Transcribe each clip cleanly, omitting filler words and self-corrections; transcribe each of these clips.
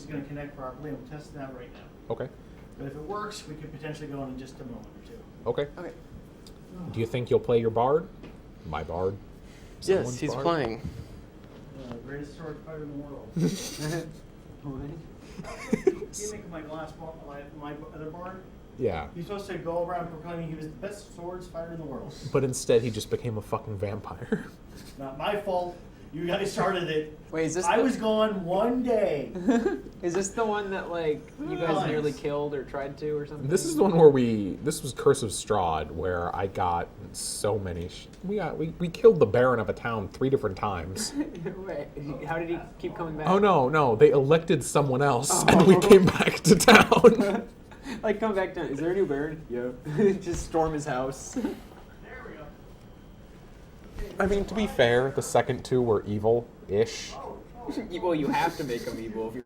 going to connect properly, and we're testing that right now. Okay. But if it works, we could potentially go in just a moment or two. Okay. Okay. Do you think you'll play your bard? My bard? Yes, Someone's he's bard? playing. Greatest sword fighter in the world. You think my last my other bard? Yeah. He's supposed to go around proclaiming he was the best swords fighter in the world. But instead, he just became a fucking vampire. Not my fault. You guys started it. Wait, is this I the- was gone one day. Is this the one that like you guys Nice. nearly killed or tried to or something? This is the one where this was Curse of Strahd, where I got so many. We killed the Baron of a town 3 different times. Wait, how did he keep coming back? Oh no, they elected someone else, and we came back to town. Like, come back down. Is there a new Baron? Yep. Just storm his house. There we go. I mean, to be fair, the second 2 were evil-ish. Well, you have to make him evil if you're.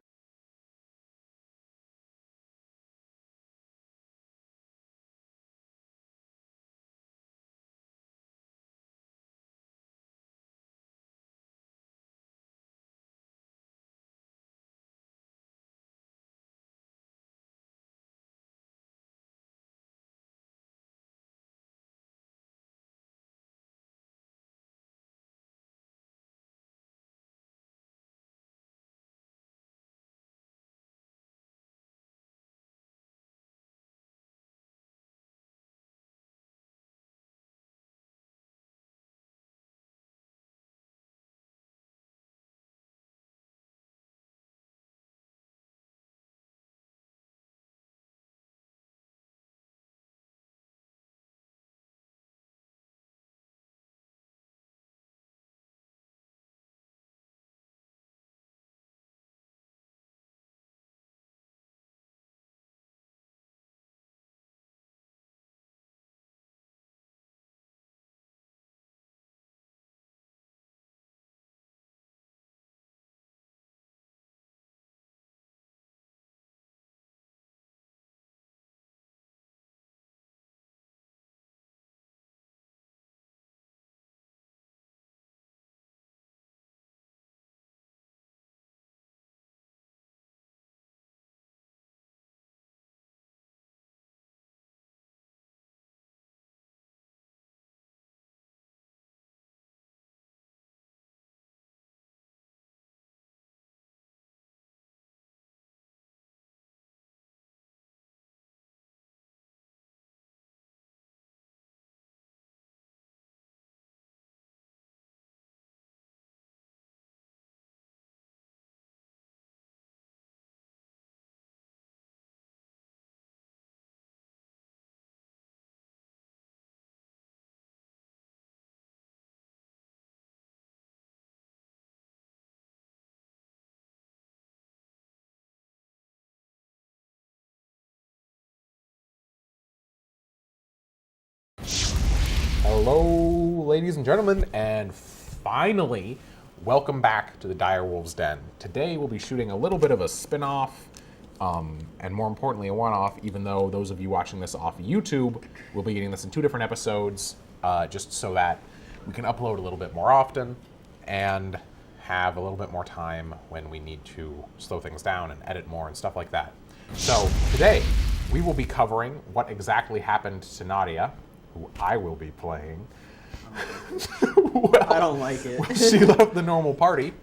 Hello, ladies and gentlemen, and finally, welcome back to the Direwolves Den. Today we'll be shooting a little bit of a spin-off, and more importantly, a one-off, even though those of you watching this off YouTube will be getting this in 2 different episodes, just so that we can upload a little bit more often, and have a little bit more time when we need to slow things down and edit more and stuff like that. So, today, we will be covering what exactly happened to Nadia, who I will be playing. Well, I don't like it. when she left the normal party.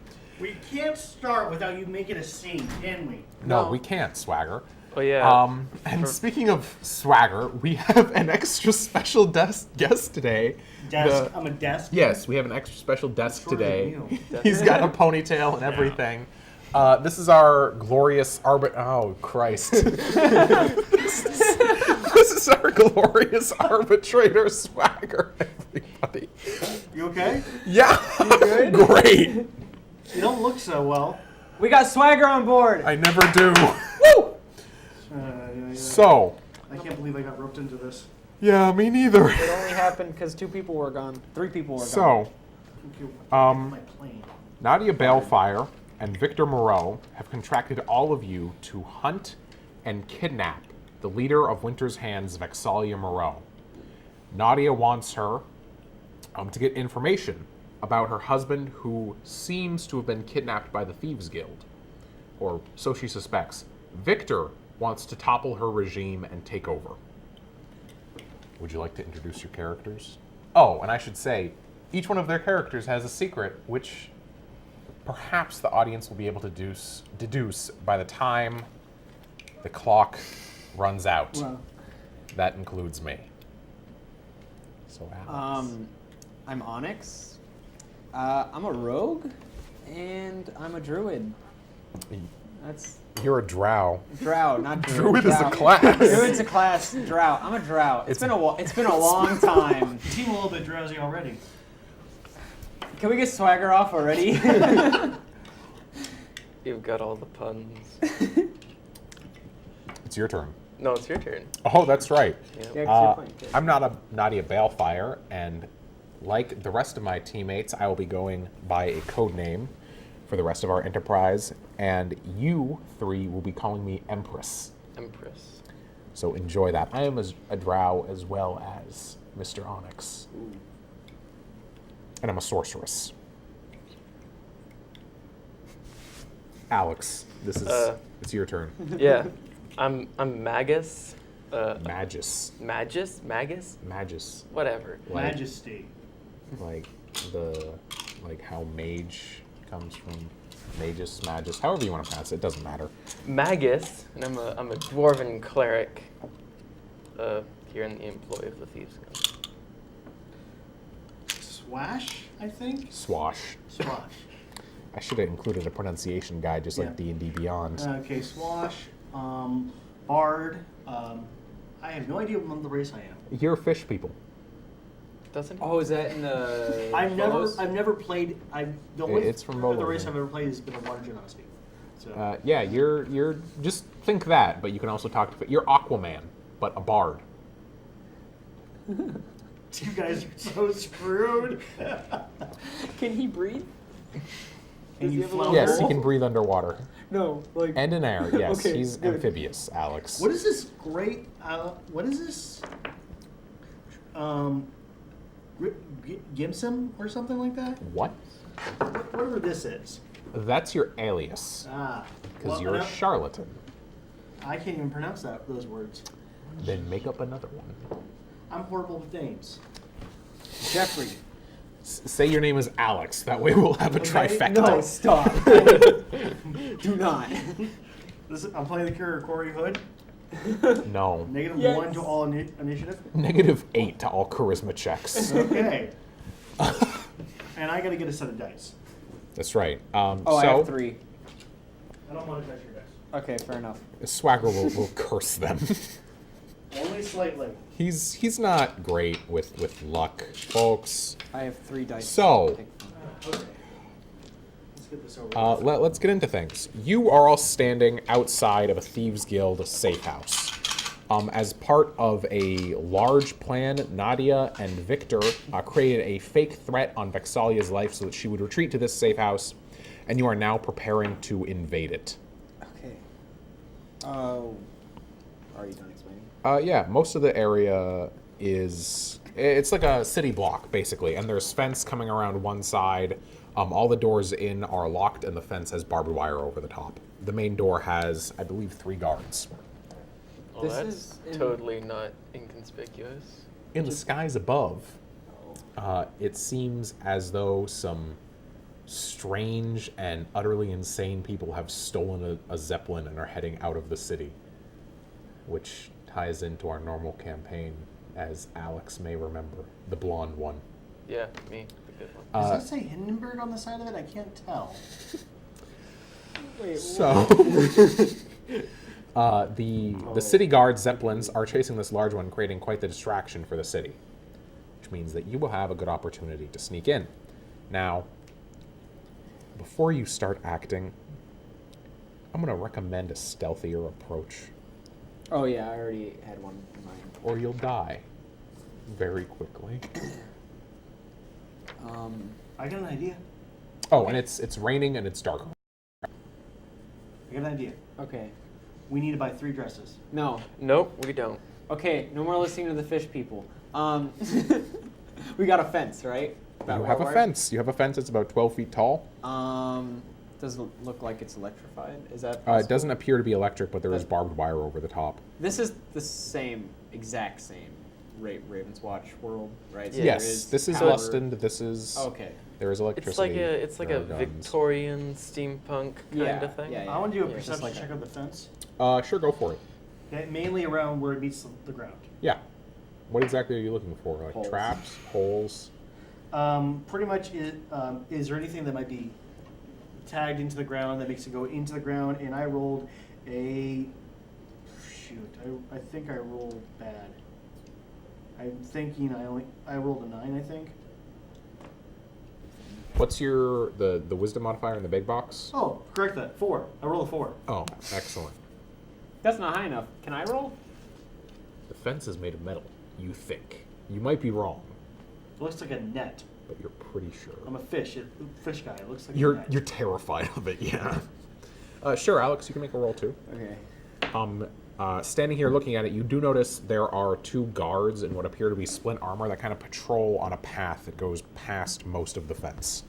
We can't start without you making a scene, can we? No, No. we can't, Swagger. Oh yeah. And speaking of Swagger, we have an extra special guest today. Desk. I'm a desk. Yes, we have an extra special desk Shorter today. than you. He's got a ponytail and everything. This is our glorious Oh, Christ. This is our glorious arbitrator, Swagger, everybody. You okay? Yeah, good? great. You don't look so well. We got Swagger on board. I never do. Woo! So, I can't believe I got roped into this. yeah, me neither. It only happened because 2 people were gone. 3 people were gone. So, Okay, Um, my plane. Nadia Balefire and Victor Moreau have contracted all of you to hunt and kidnap the leader of Winter's Hands, Vexalia Moreau. Nadia wants her to get information about her husband, who seems to have been kidnapped by the Thieves Guild. or so she suspects, Victor wants to topple her regime and take over. Would you like to introduce your characters? Oh, and I should say, each one of their characters has a secret, which perhaps the audience will be able to deduce by the time the clock runs out. Wow. That includes me. So Alex. I'm Onyx. I'm a rogue, and I'm a druid. That's You're a drow. drow, not druid. Druid is a Drow. class. Druid's a class. Drow. I'm a drow. It's been a long time. You seem a little bit drowsy already. Can we get swagger off already? You've got all the puns. It's your turn. No, it's your turn. Oh, that's right. Yep. Yeah, 'cause you're playing kid. I'm not a Nadia Balefire, and like the rest of my teammates, I will be going by a code name for the rest of our enterprise, and you three will be calling me Empress. Empress. So enjoy that. I am a drow as well as Mr. Onyx. And I'm a sorceress. Alex, this is it's your turn. Yeah. I'm Magus. Magus. Magus? Whatever. Like, Majesty. like how mage comes from magus, however you want to pronounce it, it doesn't matter. Magus, and I'm a dwarven cleric. Here in the employ of the Thieves Guild. Swash, I think? Swash. Swash. I should have included a pronunciation guide just like Yeah. D&D Beyond. Okay, Swash, Bard. I have no idea what the race I am. You're fish people. Doesn't Oh, is that in the? I've Photos? never played. It's from the Volo, race yeah. I've ever played has been a water genocide. So Yeah, you're just think that, but you can also talk to you're Aquaman, but a bard. you guys are so screwed. Can he breathe? And he you have a float. little Yes, he hole? can breathe underwater No, like. and in air. Yes, Okay, he's good. amphibious, Alex. What is this great? What is this? Gimsim or something like that? What? Whatever this is. That's your alias, Ah. because well, you're a no, charlatan. I can't even pronounce those words. Then make up another one. I'm horrible with names. Jeffrey. Say your name is Alex. That way we'll have a Okay, trifecta. No, stop. Do not. I'm playing the character Corey Hood. No. Negative Yes. 1 to all initiative. -8 to all charisma checks. Okay. And I gotta get a set of dice. That's right. Oh, so I have 3. I don't want to touch your dice. Okay, fair enough. Swagger will curse them. Only slightly. He's not great with luck, folks. I have 3 dice. So, Okay. Let's get this over with. let's get into things. You are all standing outside of a Thieves Guild safe house. As part of a large plan, Nadia and Victor created a fake threat on Vexalia's life so that she would retreat to this safe house, and you are now preparing to invade it. Okay. Oh. Are you done explaining? Yeah, most of the area it's like a city block, basically, and there's fence coming around one side. All the doors in are locked, and the fence has barbed wire over the top. The main door has, I believe, 3 guards. Well, This that's is in- totally not inconspicuous. In the skies above, it seems as though some strange and utterly insane people have stolen a Zeppelin and are heading out of the city, which ties into our normal campaign, as Alex may remember, the blonde one. Yeah, me, the good one. Does that say Hindenburg on the side of it? I can't tell. Wait, So, the city guard Zeppelins are chasing this large one, creating quite the distraction for the city, which means that you will have a good opportunity to sneak in. Now, before you start acting, I'm going to recommend a stealthier approach, Oh yeah, I already had one in mind. or you'll die very quickly. I got an idea. Oh, and it's raining and it's dark. I got an idea. Okay. We need to buy 3 dresses. No. Nope, we don't. Okay, no more listening to the fish people. We got a fence, right? You have a fence. You have a fence that's about 12 feet tall. Does it look like it's electrified? Is that It possible? doesn't appear to be electric, but there is That- barbed wire over the top. This is the exact same Raven's Watch world, right? Yeah. Yes, this is power- Lustend. This is Okay. there is It's like electricity. a there are guns. Victorian steampunk kind Yeah, of thing. yeah, I want to do a Yeah, perception just like check of the fence. Sure, go for it. Okay, mainly around where it meets the ground. Yeah. What exactly are you looking for? Like Holes. traps, holes? Pretty much, is there anything that might be tagged into the ground that makes it go into the ground? And I rolled a I think I rolled bad. I'm thinking I rolled a 9. I think. What's your the wisdom modifier in the big box? Oh, correct that. 4. I rolled a 4. Oh, excellent. That's not high enough. Can I roll? The fence is made of metal. You think? You might be wrong, It looks like a net. but you're pretty sure. I'm a fish guy. It looks like a You're net. terrified of it. Yeah. Sure, Alex. You can make a roll too. Okay. Standing here looking at it, you do notice there are 2 guards in what appear to be splint armor that kind of patrol on a path that goes past most of the fence.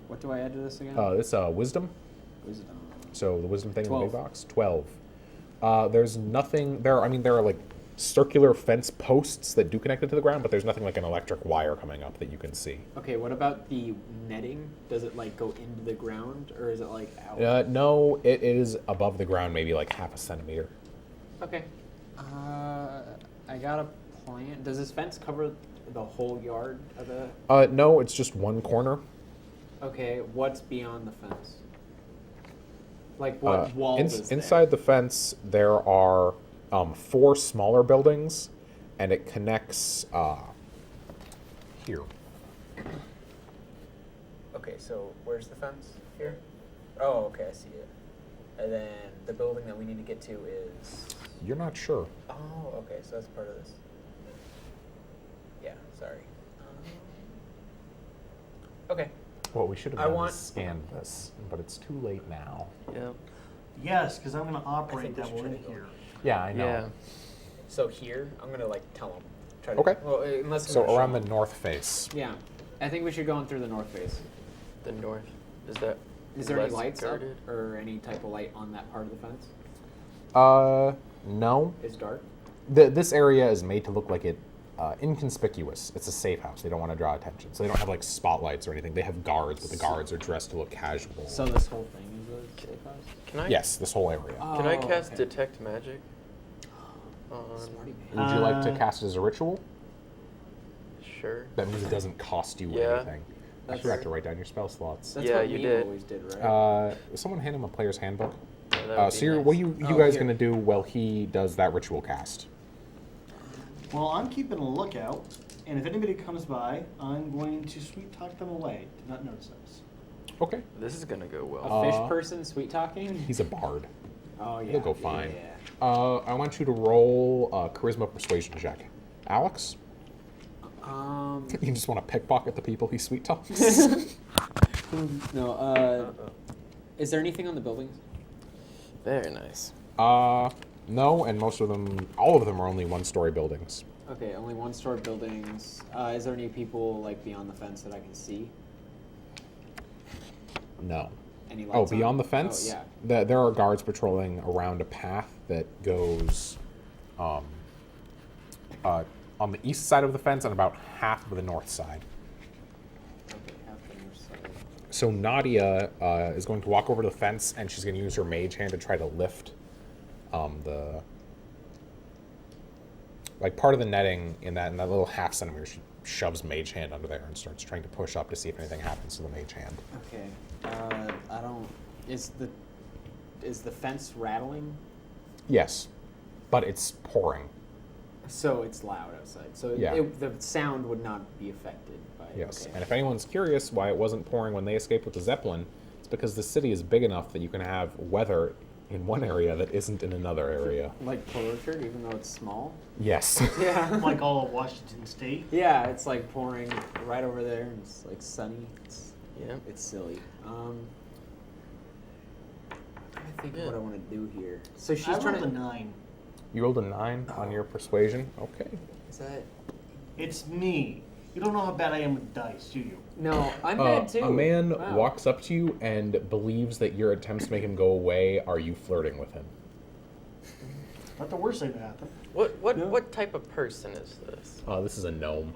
What do I add to this again? This wisdom. Wisdom. So the wisdom thing in the 12. big box. 12. There's nothing there. I mean, there are like circular fence posts that do connect it to the ground, but there's nothing like an electric wire coming up that you can see. Okay, what about the netting? Does it like go into the ground or is it like out? No, it is above the ground, maybe like half a centimeter. Okay. I got a plan. Does this fence cover the whole yard of the? No, it's just one corner. Okay, what's beyond the fence? Like what wall is there? Inside the fence, there are 4 smaller buildings, and it connects here. Okay, so where's the fence? Here? Oh, okay, I see it. And then the building that we need to get to is... You're not sure. Oh, okay, so that's part of this. Yeah, sorry. Okay. What we should have I done want- is scanned this, but it's too late now. Yeah. Yes, because I'm going to operate think we that should one try in to go. here. Yeah, I know. Yeah. So here, I'm gonna like tell them. Try to, Okay. Well, unless I'm So gonna show around the 'em. north face. Yeah, I think we should go in through the north face. The north. Is that? Is there any less lights guarded? up or any type of light on that part of the fence? No. It's dark. This area is made to look like it inconspicuous. It's a safe house. They don't want to draw attention, so they don't have like spotlights or anything. They have guards, but the guards are dressed to look casual. So this whole thing is a safe house. Can I? Yes, this whole area. Can I Oh, cast okay. detect magic? Smarty man. Would you like to Uh, cast it as a ritual? Sure. That means it doesn't cost you Yeah. anything. I That's- forgot to write down your spell slots. That's Yeah, what you we did. always did, right? Someone hand him a player's handbook. Yeah, that would So be you're, nice. what are you Oh, guys here. gonna do while he does that ritual cast? Well, I'm keeping a lookout, and if anybody comes by, I'm going to sweet talk them away. Do not notice us. Okay. This is gonna go A well. fish person sweet talking? He's a bard. Oh yeah. He'll go yeah, fine. yeah. I want you to roll a charisma persuasion check. Alex, you just want to pickpocket the people he sweet talks. No. Is there anything on the buildings? Very nice. No, and most of them, all of them are only 1-story buildings. Okay, only one-story buildings. Is there any people like beyond the fence that I can see? No. Any Oh, lights on? beyond the fence? Oh, yeah. There are guards patrolling around a path that goes on the east side of the fence and about half of the north side. Okay, half the north side. So Nadia is going to walk over to the fence, and she's going to use her mage hand to try to lift the part of the netting in that little half centimeter. She shoves mage hand under there and starts trying to push up to see if anything happens to the mage hand. Okay. I don't. Is the fence rattling? Yes, but it's pouring. So it's loud outside. So Yeah. the sound would not be affected by it. Yes, Okay. and if anyone's curious why it wasn't pouring when they escaped with the Zeppelin, it's because the city is big enough that you can have weather in one area that isn't in another area. Like Orchard, even though it's small. Yes. Yeah. Like all of Washington State. Yeah, it's like pouring right over there, and it's like sunny. Yeah. It's silly. I think Yeah. what I want to do here. So she's I trying rolled a to. 9. You rolled a 9 on your persuasion. Okay. Is that? It's me. You don't know how bad I am with dice, do you? No, I'm bad too. A man Wow. walks up to you and believes that your attempts to make him go away are you flirting with him. Not the worst thing to happen. What type of person is this? This is a gnome.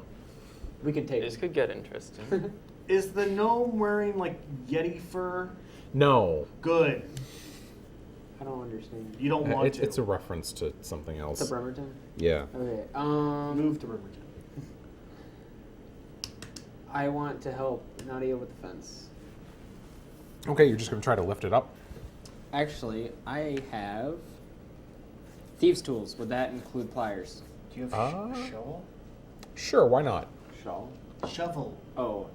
We can take This it. could get interesting. Is the gnome wearing like Yeti fur? No. Good. I don't understand. You don't want to. It's a reference to something else. It's a Bremerton? Yeah. Okay. Move to Riverton. I want to help Nadia with the fence. Okay, you're just gonna try to lift it up. Actually, I have thieves' tools. Would that include pliers? Do you have Uh, a shovel? Sure, why not? Shawl? Shovel. Oh,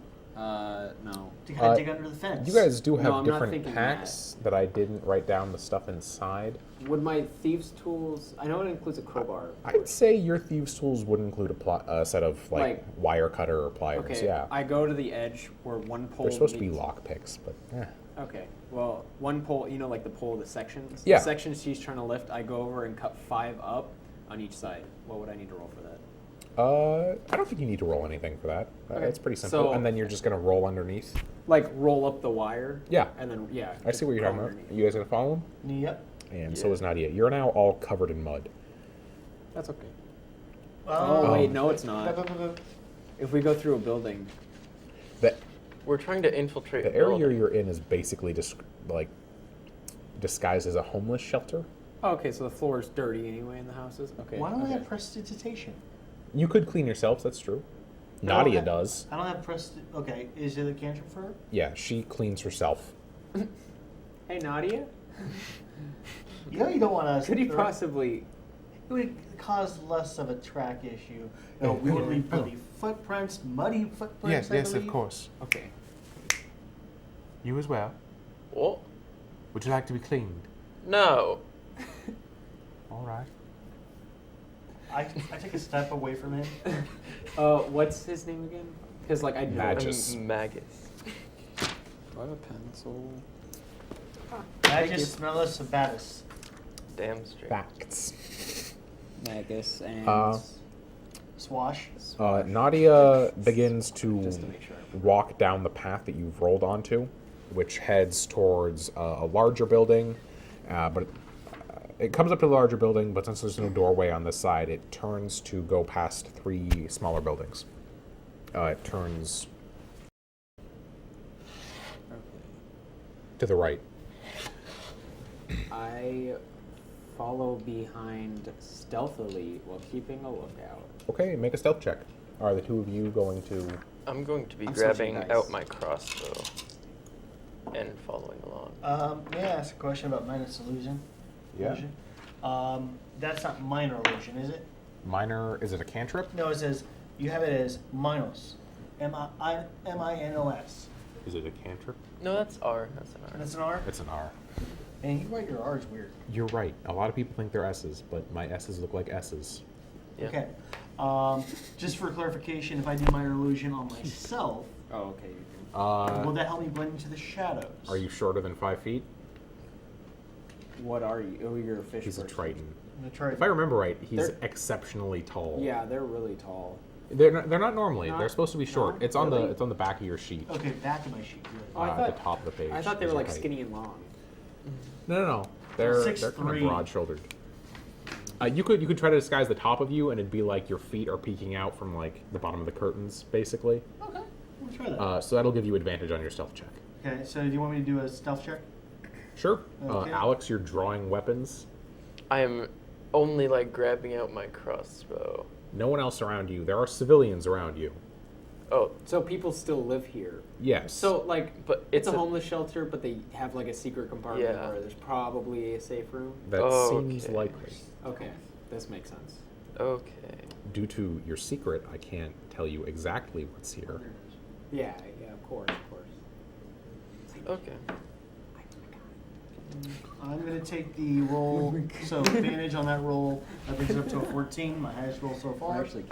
no. To kind of Uh, dig under the fence. You guys do No, have I'm not different thinking packs that I didn't write down the stuff inside. Would my thieves' tools? I know it includes a crowbar. I'd say your thieves' tools would include a set of Like- wire cutter or pliers. Okay. Yeah, I go to the edge where one pole. they're supposed to be meets- lock picks, but Okay. Well, one pole. You know, like the pole of the sections. Yeah. The sections she's trying to lift. I go over and cut 5 up on each side. What would I need to roll for that? I don't think you need to roll anything for that. Okay, It's pretty simple. so- And then you're just gonna roll underneath. Like roll up the wire. Yeah. And then I see what you're talking crawl about. underneath. You guys gonna follow him? Yep. And so Yeah. is Nadia. You're now all covered in mud. That's okay. Oh, Oh wait, no, it's not. The If we go through a building, The We're trying to infiltrate. the a area building. you're in is basically just disguised as a homeless shelter. oh, okay, so the floor is dirty anyway in the houses. Okay. Why don't I okay. have prestidigitation? You could clean yourselves. That's true. I don't Nadia have- does. I don't have Okay, is it a cantrip for her? Yeah, she cleans herself. Hey, Nadia. You know you don't want us. Could you possibly? It would cause less of a track issue. No, we would leave bloody footprints, muddy footprints. I believe. course. Okay. You as well. What? Would you like to be cleaned? No. All right. I take a step away from him. What's his name again? Because like I know. Magus. Magus. Do I have a pencil? Magus Smellus Abatus. Damn straight. Facts. Magus and. Swash. Nadia begins to Just to make sure. walk down the path that you've rolled onto, which heads towards a larger building. But it comes up to the larger building, but since there's no doorway on this side, it turns to go past 3 smaller buildings. It turns to the right. I follow behind stealthily while keeping a lookout. Okay, make a stealth check. Are the two of you going to... I'm going to be I'm switching grabbing dice. out my crossbow and following along. May I ask a question about minus illusion? Yeah. Illusion? That's not minor illusion, is it? Minor, is it a cantrip? No, it says you have it as minus. M-I-N-O-S. Is it a cantrip? No, that's R. That's an R. And it's an R? It's an R. And you write your R's weird. You're right. A lot of people think they're S's, but my S's look like S's. Yeah. Okay. Just for clarification, if I do minor illusion on myself, Oh, okay. You can. will that help me blend into the shadows? Are you shorter than 5 feet? What are you? Oh, you're a fish. He's a person. Triton. I'm gonna try. If I remember right, he's They're- exceptionally tall. Yeah, they're really tall. They're not normally. Not- They're supposed to be short. no? It's on Really? the on the back of your sheet. Okay, back of my sheet. Really. Oh, I At thought- the top of the page. I thought they is were your like height. skinny and long. No. They're 6'3". kind of broad-shouldered. You could try to disguise the top of you, and it'd be like your feet are peeking out from like the bottom of the curtains, basically. Okay, we'll try that. So that'll give you advantage on your stealth check. Okay, so do you want me to do a stealth check? Sure. Okay. Alex, you're drawing weapons. I am only like grabbing out my crossbow. No one else around you. There are civilians around you. Oh, So people still live here. Yes. So like, but it's a homeless shelter, but they have like a secret compartment Yeah. where there's probably a safe room. that Oh, seems okay. likely. Okay, this makes sense. Okay. Due to your secret, I can't tell you exactly what's here. Yeah, of course, of course. Okay. I'm gonna take the roll. So advantage on that roll. That brings it up to a 14. My highest roll so far. Actually,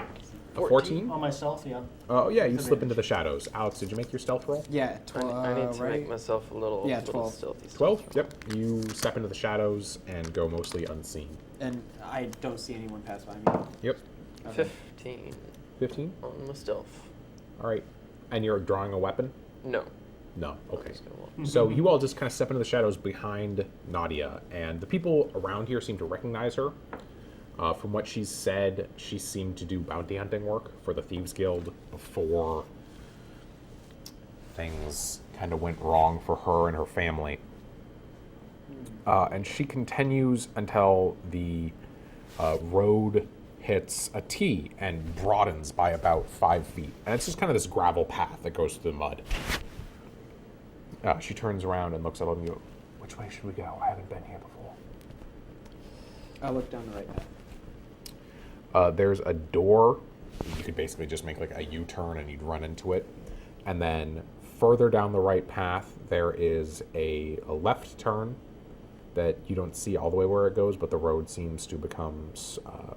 A 14? On myself, yeah. Oh, yeah, you With slip into advantage. the shadows. Alex, did you make your stealth roll? yeah, I need to make myself a little, Yeah, little 12. stealthy. 12? stealth. Yep. You step into the shadows and go mostly unseen. And I don't see anyone pass by me. Yep. Okay. 15 15? on my stealth. All right. And you're drawing a weapon? No. No. Okay. Just gonna walk. So you all just kind of step into the shadows behind Nadia, and the people around here seem to recognize her. From what she's said, she seemed to do bounty hunting work for the Thieves Guild before things kind of went wrong for her and her family. And she continues until the road hits a T and broadens by about 5 feet. And it's just kind of this gravel path that goes through the mud. She turns around and looks at all of you. Which way should we go? I haven't been here before. I'll look down the right path. There's a door. You could basically just make like a U-turn and you'd run into it. And then further down the right path, there is a left turn that you don't see all the way where it goes, but the road seems to become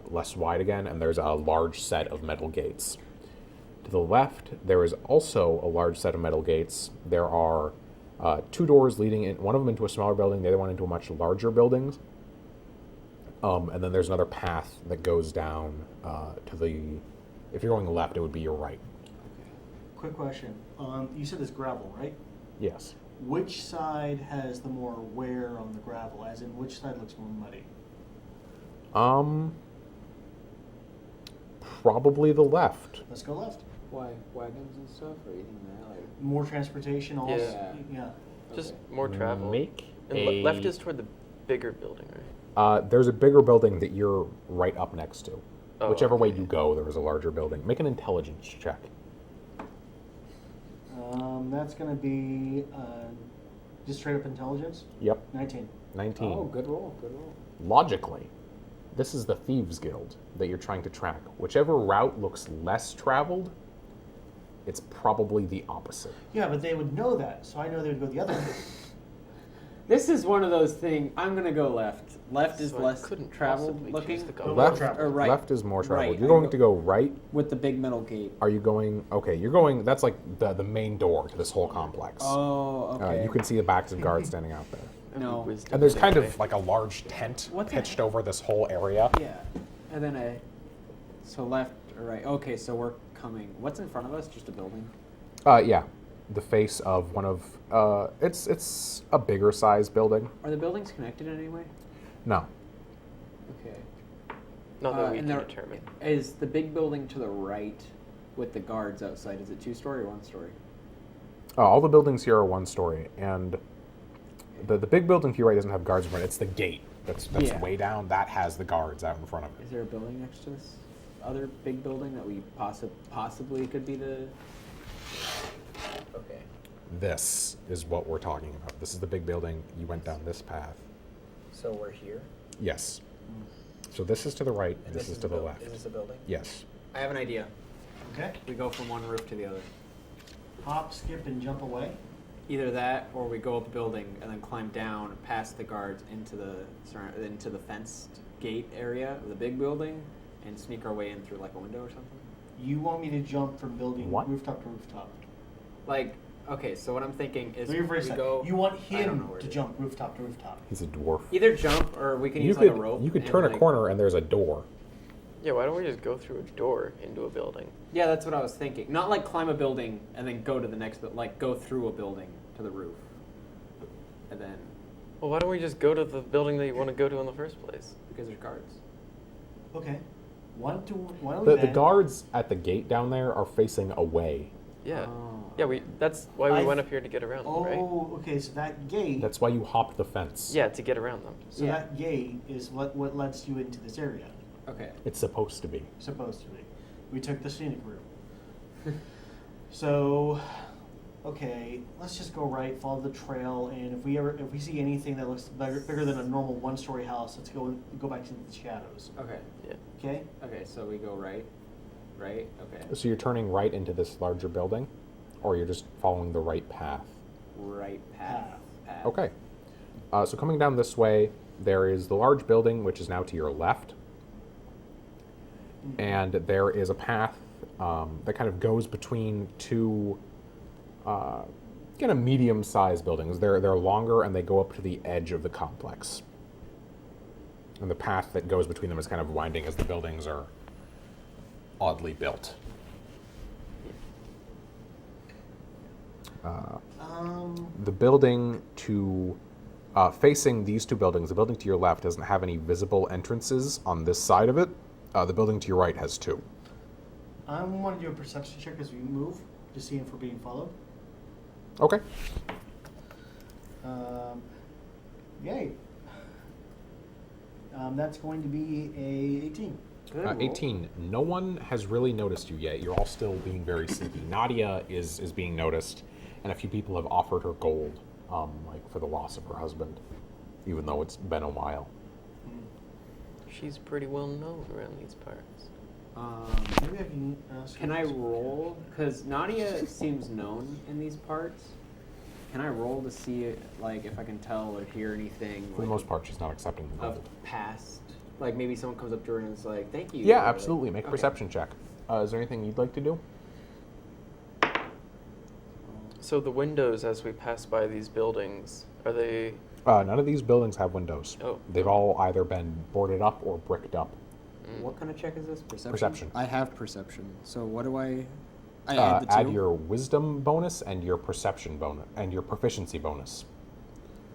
less wide again, and there's a large set of metal gates. To the left, there is also a large set of metal gates. There are 2 doors leading in, one of them into a smaller building, the other one into a much larger building. And then there's another path that goes down to the, if you're going left, it would be your right. Quick question. You said there's gravel, right? Yes. Which side has the more wear on the gravel? As in, which side looks more muddy? Probably the left. Let's go left. Why wagons and stuff, or anything like that? Like, More transportation, also. Yeah. Yeah. Just okay. more travel. Make And a... left is toward the bigger building, right? There's a bigger building that you're right up next to. Oh, Whichever way okay. you go, there is a larger building. Make an intelligence check. That's going to be just straight up intelligence. Yep, 19. 19. Oh, good roll, good roll. Logically, this is the Thieves Guild that you're trying to track. Whichever route looks less traveled, it's probably the opposite. Yeah, but they would know that, so I know they would go the other way. This is one of those things. I'm gonna go left. Left is So I less couldn't traveled possibly looking. choose to go More Left, traveled. Or right. left is more traveled. Right, You're I going go- to go right. With the big metal gate. Are you going? Okay, you're going. That's like the main door to this whole complex. Oh, okay. You can see the backs of guards standing out there. No. Wisdom And there's save kind me. of like a large tent What the pitched heck? over this whole area. Yeah. And then so left or right. Okay, so we're coming. What's in front of us? Just a building. Yeah, the face of one of it's a bigger size building. Are the buildings connected in any way? No, Okay. Not that we and can there- determine. Is the big building to the right with the guards outside? Is it 2-story or 1-story? all the buildings here are 1 story, and the big building to your right doesn't have guards in front. It's the gate that's Yeah. way down that has the guards out in front of it. Is there a building next to this other big building that we possibly could be the? Okay. This is what we're talking about. This is the big building. You went down this path. So we're here. Yes. So this is to the right. And This is to the left. Is this a building? Yes. I have an idea. Okay. We go from one roof to the other. Hop, skip, and jump away. Either that, or we go up the building and then climb down past the guards into the fenced gate area of the big building, and sneak our way in through like a window or something. You want me to jump from building What? rooftop to rooftop? Like, okay, so what I'm thinking is Let me rephrase we that. go. You want I don't know him where to it is. jump rooftop to rooftop. He's a dwarf. Either jump or we can You use could like a rope. you could and, turn a like- corner and there's a door. Yeah, why don't we just go through a door into a building? Yeah, that's what I was thinking. Not like climb a building and then go to the next, but like go through a building to the roof, and then Well, why don't we just go to the building that you want to go to in the first place? because there's guards. Okay. Why don't we The then- guards at the gate down there are facing away. Yeah. Oh, Yeah, that's why we I- went up here to get around them, right? Oh, okay. So that gate. That's why you hop the fence. Yeah, to get around them. So Yeah. that gate is what lets you into this area. Okay. It's supposed to be. Supposed to be. We took the scenic route. So, okay, let's just go right, follow the trail, and if we see anything that looks bigger than a normal 1-story house, let's go back to the shadows. Okay. Yeah. Okay. Okay. So we go right. Right. Okay. So you're turning right into this larger building, or you're just following the right path. Right path. Path. Okay. So coming down this way, there is the large building, which is now to your left. And there is a path that kind of goes between 2 kind of medium-sized buildings. They're longer and they go up to the edge of the complex. And the path that goes between them is kind of winding as the buildings are oddly built. The building to facing these two buildings, the building to your left doesn't have any visible entrances on this side of it. The building to your right has two. I want to do a perception check as we move to see if we're being followed. Okay. Yay. That's going to be a 18. Good roll. 18. No one has really noticed you yet. You're all still being very sneaky. Nadia is being noticed, and a few people have offered her gold, like for the loss of her husband, even though it's been a while. She's pretty well known around these parts. Maybe I can ask Can her I this roll? Because Nadia seems known in these parts. Can I roll to see, like, if I can tell or hear anything? For the like, most part, she's not accepting the of gold. past. Like maybe someone comes up to her and is like, "Thank you." Yeah, or, like- absolutely. Make a okay. perception check. Is there anything you'd like to do? So the windows as we pass by these buildings, are they... None of these buildings have windows. Oh. They've all either been boarded up or bricked up. What kind of check is this? Perception. Perception. I have perception. So what do I? I Add, add the two, your wisdom bonus and your perception bonus and your proficiency bonus.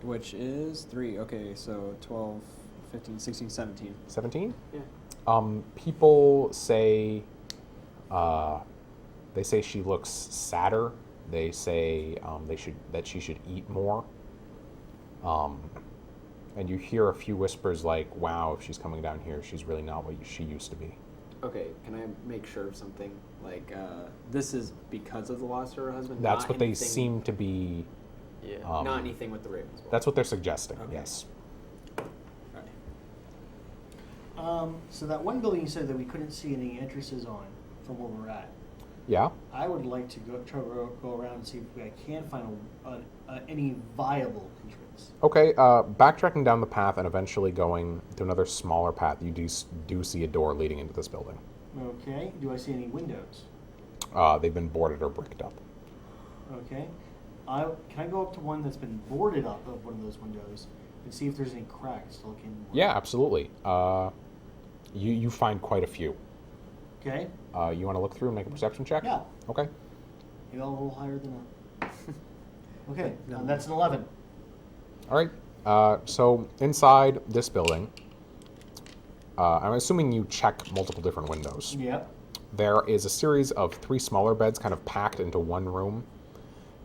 which is 3. Okay, so 12, 15, 16, 17. 17? Yeah. People say, they say she looks sadder. They say that she should eat more. And you hear a few whispers like, "Wow, if she's coming down here, she's really not what she used to be." Okay, can I make sure of something? Like, this is because of the loss of her husband. That's not what they anything- seem to be. Yeah. Not anything with the Ravenswood. That's what they're suggesting. Okay. Yes. Right. So that one building you said that we couldn't see any entrances on from where we're at. Yeah. I would like to go around and see if I can find any viable entrance. Okay. Backtracking down the path and eventually going to another smaller path, you do see a door leading into this building. Okay. Do I see any windows? They've been boarded or bricked up. Okay. Can I go up to one that's been boarded up of one of those windows and see if there's any cracks to look in? Yeah, absolutely. You find quite a few. Okay. You want to look through and make a perception check? Yeah. Okay. Maybe I'll roll higher than a. Okay. No. That's an 11. All right. So inside this building, I'm assuming you check multiple different windows. Yep. There is a series of 3 smaller beds kind of packed into one room,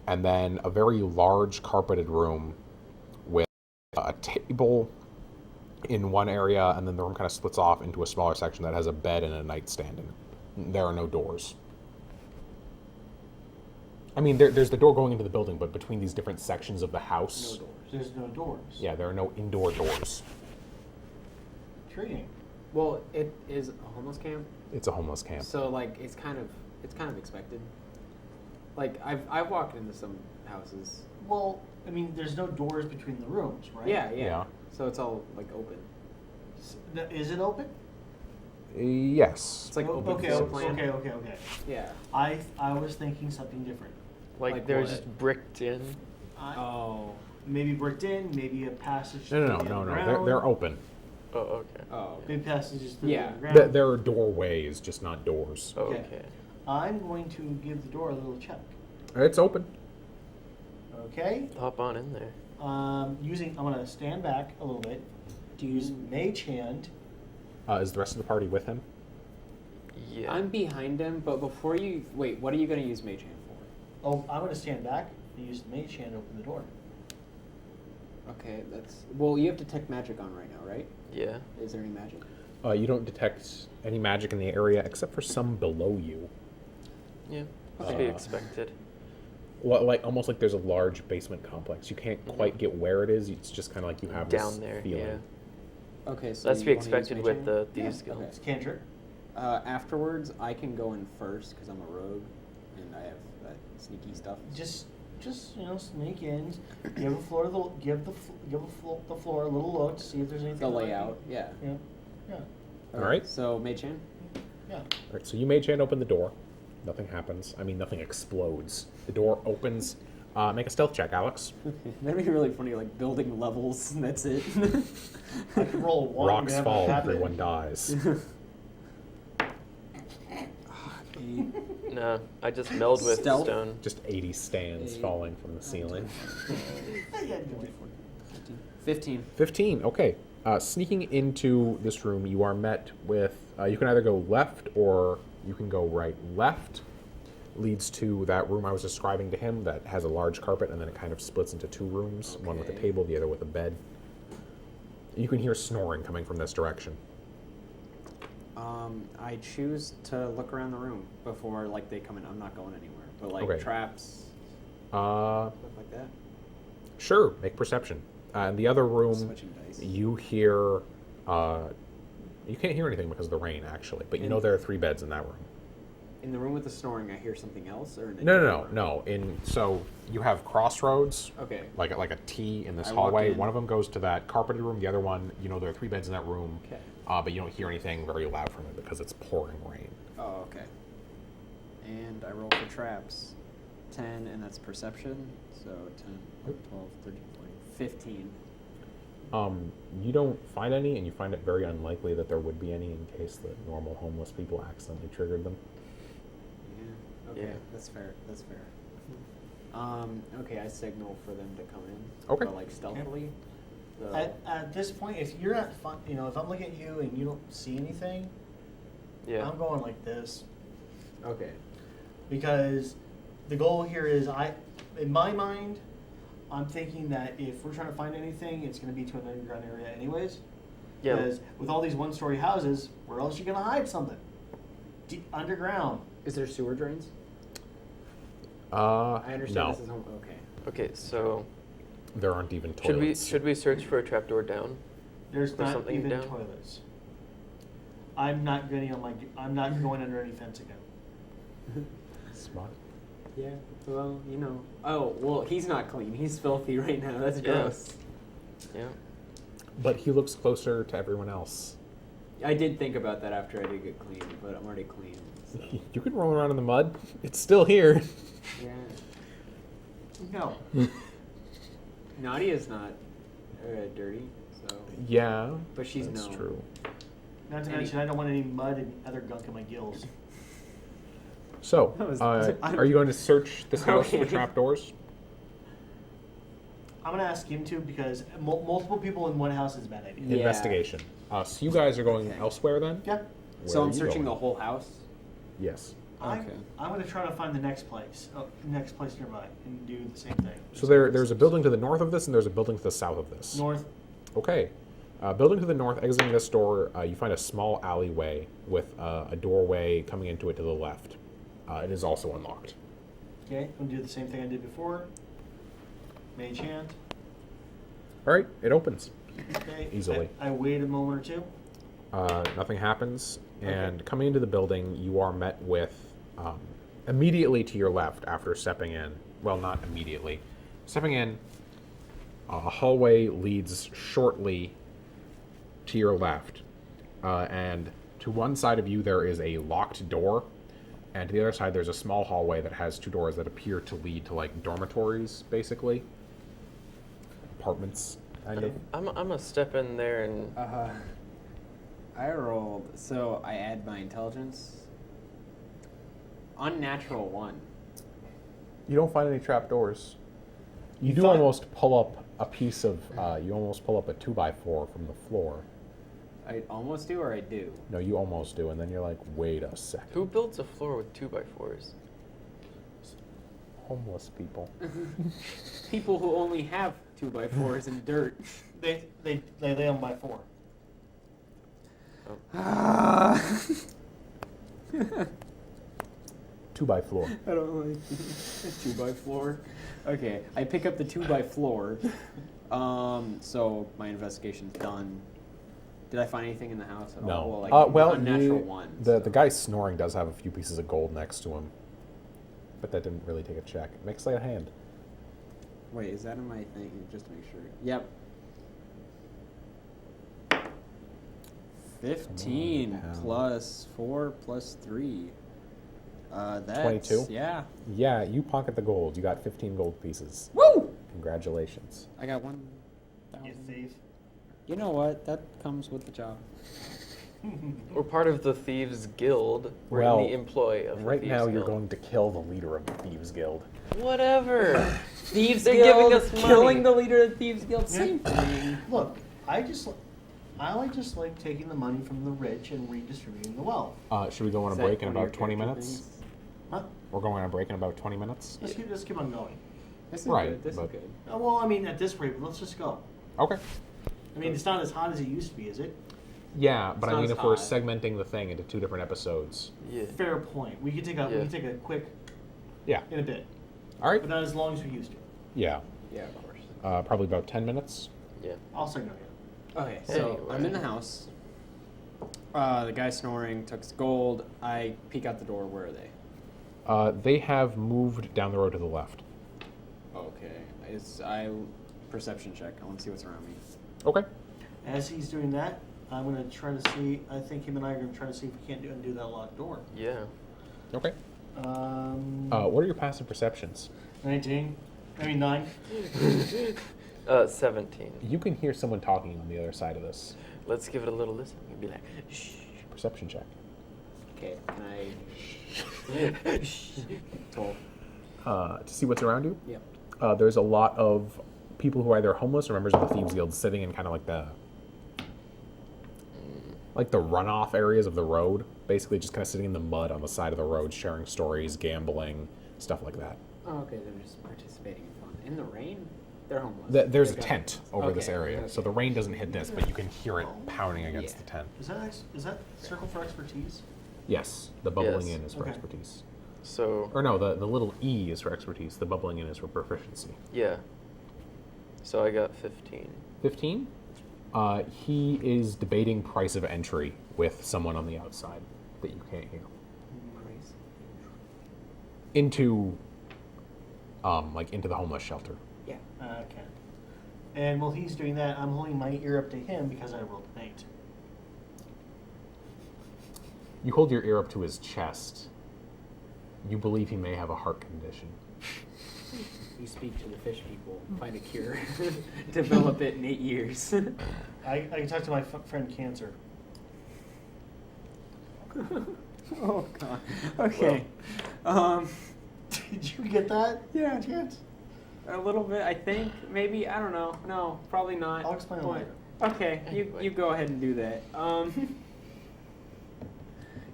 and then a very large carpeted room with a table in one area, and then the room kind of splits off into a smaller section that has a bed and a nightstand in it. There are no doors. I mean, there's the door going into the building, but between these different sections of the house, No doors. There's no doors. yeah, there are no indoor doors. Intriguing. Well, it is a homeless camp, It's a homeless camp. so like it's kind of expected. Like I've walked into some houses. Well, I mean, there's no doors between the rooms, right? Yeah. Yeah. So it's all like open. Is it open? Yes. It's like Oh, open okay, floor okay, plan. okay. Yeah. I was thinking something different. Like, Like they're what? just bricked in. Oh. Maybe bricked in, maybe a passage. No. to the They're underground. open. Oh, okay. Oh. Okay. Maybe passages through Yeah. the underground. There are doorways, just not doors. Oh, Okay. okay. I'm going to give the door a little check. It's open. Okay. Hop on in there. I'm gonna stand back a little bit to use Mage Hand. Is the rest of the party with him? Yeah. I'm behind him, but before you wait, what are you gonna use Mage Hand for? Oh, I'm gonna stand back and use the Mage Hand to open the door. Okay, that's well. You have detect magic on right now, right? Yeah. Is there any magic? You don't detect any magic in the area except for some below you. Yeah. To be Uh, expected. Well, like almost like there's a large basement complex. You can't quite get where it is. It's just kind of like you have Down this there, feeling. yeah. Okay, so That's to you be wanna use expected Mage with Hand? the Yeah, thieves skills. It's cantrip. Afterwards, I can go in first because I'm a rogue, and I have that sneaky stuff. Just sneak in. Give the floor the floor a little look to see if there's anything. The lurking. layout, yeah. Yeah. Yeah. All right. So Mage Hand. Yeah. All right. So you mage hand open the door. Nothing happens. I mean, nothing explodes. The door opens. Make a stealth check, Alex. That'd be really funny, like building levels, and that's it. I can roll a 1. Rocks to have fall. it happen. Everyone dies. 8. No, I just meld with Stealth? stone. Just 80 stands Eight. falling from the ceiling. 15. 15, okay. Sneaking into this room, you are met with, you can either go left or you can go right. Left leads to that room I was describing to him that has a large carpet, and then it kind of splits into two rooms, one with a Okay. table, the other with a bed. You can hear snoring coming from this direction. I choose to look around the room before like they come in. I'm not going anywhere. But like Okay. traps, Uh, stuff like that. sure, make perception. In the other room, Switching dice. you hear, you can't hear anything because of the rain, actually, but you know there are 3 beds in that room. In the room with the snoring, I hear something else, or in a No, different no, room? no. So you have crossroads, Okay. like a T in this I walk hallway. in. One of them goes to that carpeted room. The other one, you know, there are 3 beds in that room. Okay. But you don't hear anything very loud from it because it's pouring rain. Oh, okay. And I roll for traps. 10, and that's perception. So 10, 12, 13, 14, 15. You don't find any, and you find it very unlikely that there would be any in case the normal homeless people accidentally triggered them. Yeah. Okay. Yeah. That's fair. That's fair. Okay, I signal for them to come in. Okay. But like stealthily. So- At this point, if you're not fun, you know, if I'm looking at you and you don't see anything, Yeah. I'm going like this okay. because the goal here is in my mind, I'm thinking that if we're trying to find anything, it's going to be to an underground area anyways. Yeah. Because with all these one-story houses, where else are you going to hide something? Deep underground. Is there sewer drains? I I understand no, this is home. Okay. Okay, so there aren't even should toilets. we search for a trapdoor down? There's Or not something even down? toilets. I'm not going under any fence again. Smart. Yeah. Well, you know. Oh, well, he's not clean. He's filthy right now. That's Yeah. gross. Yeah. But he looks closer to everyone else. I did think about that after I did get clean, but I'm already clean. So. You can roll around in the mud. It's still here. Yeah. No. Nadia's not dirty, so. Yeah, But she's that's known. true. Not to Any- mention, I don't want any mud and other gunk in my gills. So, That was- are you going to search this house for Okay. trapdoors? I'm going to ask him to because multiple people in one house is a bad idea. Yeah. Investigation. So you guys are going Okay. elsewhere then? Yeah. So Where I'm are you searching going? the whole house? Yes. Okay. I'm going to try to find the next place nearby, and do the same thing. So there's a building to the north of this, and there's a building to the south of this. North. Okay. Building to the north, exiting this door, you find a small alleyway with a doorway coming into it to the left. It is also unlocked. Okay. I'm going to do the same thing I did before. Mage hand. All right, it opens. Okay. Easily. I wait a moment or two. Nothing happens, and coming into the building, you are met with immediately to your left after stepping in. Well, not immediately. Stepping in, a hallway leads shortly to your left, and to one side of you there is a locked door, and to the other side there's a small hallway that has 2 doors that appear to lead to like dormitories, basically, apartments, kind of. I'm gonna step in there and I rolled, so I add my intelligence. Unnatural 1. You don't find any trapdoors. You do find- almost pull up a piece of, you almost pull up a 2x4 from the floor. I almost do, or I do? No, you almost do, and then you're like, wait a second. who builds a floor with 2x4s? Homeless people. People who only have 2x4s and dirt. They lay on by 4. 2x floor. I don't like 2x4. Okay, I pick up the 2x4. So my investigation's done. Did I find anything in the house at all? No. Well, Well, unnatural 1. the so. guy snoring does have a few pieces of gold next to him, but that didn't really take a check. Make sleight of hand. Wait, is that in my thing? Just to make sure. Yep. 15 Come on, pal. plus 4 plus 3. That's 22? Yeah. Yeah, you pocket the gold. You got 15 gold pieces. Woo! Congratulations. I got You 1,000. thief. You know what? That comes with the job. We're part of the Thieves Guild. We're Well, in the employ of the Right Thieves now, you're Guild. going to kill the leader of the Thieves Guild. Whatever. Thieves They're Guild, giving us money. killing the leader of the Thieves Guild, Yeah. same thing. Look, I just like taking the money from the rich and redistributing the wealth. Should we go on a Is that break in one of your about 20 character minutes? things? Huh? We're going on a break in about 20 minutes? Let's keep on going. This is Right, good. This is but- good. Well, I mean, at this rate, let's just go. Okay. I mean, it's not as hot as it used to be, is it? Yeah, but It's I not mean, as if we're hot. segmenting the thing into 2 different episodes. Yeah. Fair point. We could take Yeah. a quick Yeah. in a bit, All right. but not as long as we used to. Yeah. Yeah, of course. Probably about 10 minutes. Yeah. I'll say no. Yeah. Okay, so Anyway. I'm in the house. The guy's snoring, took his gold. I peek out the door. Where are they? They have moved down the road to the left. Okay. Perception check. I want to see what's around me. Okay. As he's doing that, I'm gonna try to see. I think him and I are gonna try to see if we can't undo that locked door. Yeah. Okay. 19. What are your passive perceptions? I mean 9. 17. You can hear someone talking on the other side of this. Let's give it a little listen. You'd be like, shh. Perception check. Okay, can I? 12. To see what's around you? Yep. There's a lot of people who are either homeless or members of the Thieves Guild sitting in kind of like the runoff areas of the road. Basically just kind of sitting in the mud on the side of the road, sharing stories, gambling, stuff like that. Oh, okay, they're just participating in fun. In the rain? They're homeless. There's a They've got- tent over this Okay, area, okay. so the rain doesn't hit this, but you can hear it pounding against Yeah. the tent. Is that circle for expertise? Yes, the bubbling Yes. in is for Okay. expertise. So, Or no, the little E is for expertise, the bubbling in is for proficiency. yeah. So I got 15. 15? He is debating price of entry with someone on the outside that you can't hear. Price. Into the homeless shelter. Yeah. Okay. And while he's doing that, I'm holding my ear up to him because I rolled an 8. You hold your ear up to his chest. You believe he may have a heart condition. You speak to the fish people, find a cure, develop it in 8 years. I can talk to my friend Cancer. Oh God. Okay. Did you get that? Yeah. Chance? A little bit, I think. Maybe. I don't know. No, probably not. I'll explain it What? later. Okay, you go ahead and do that.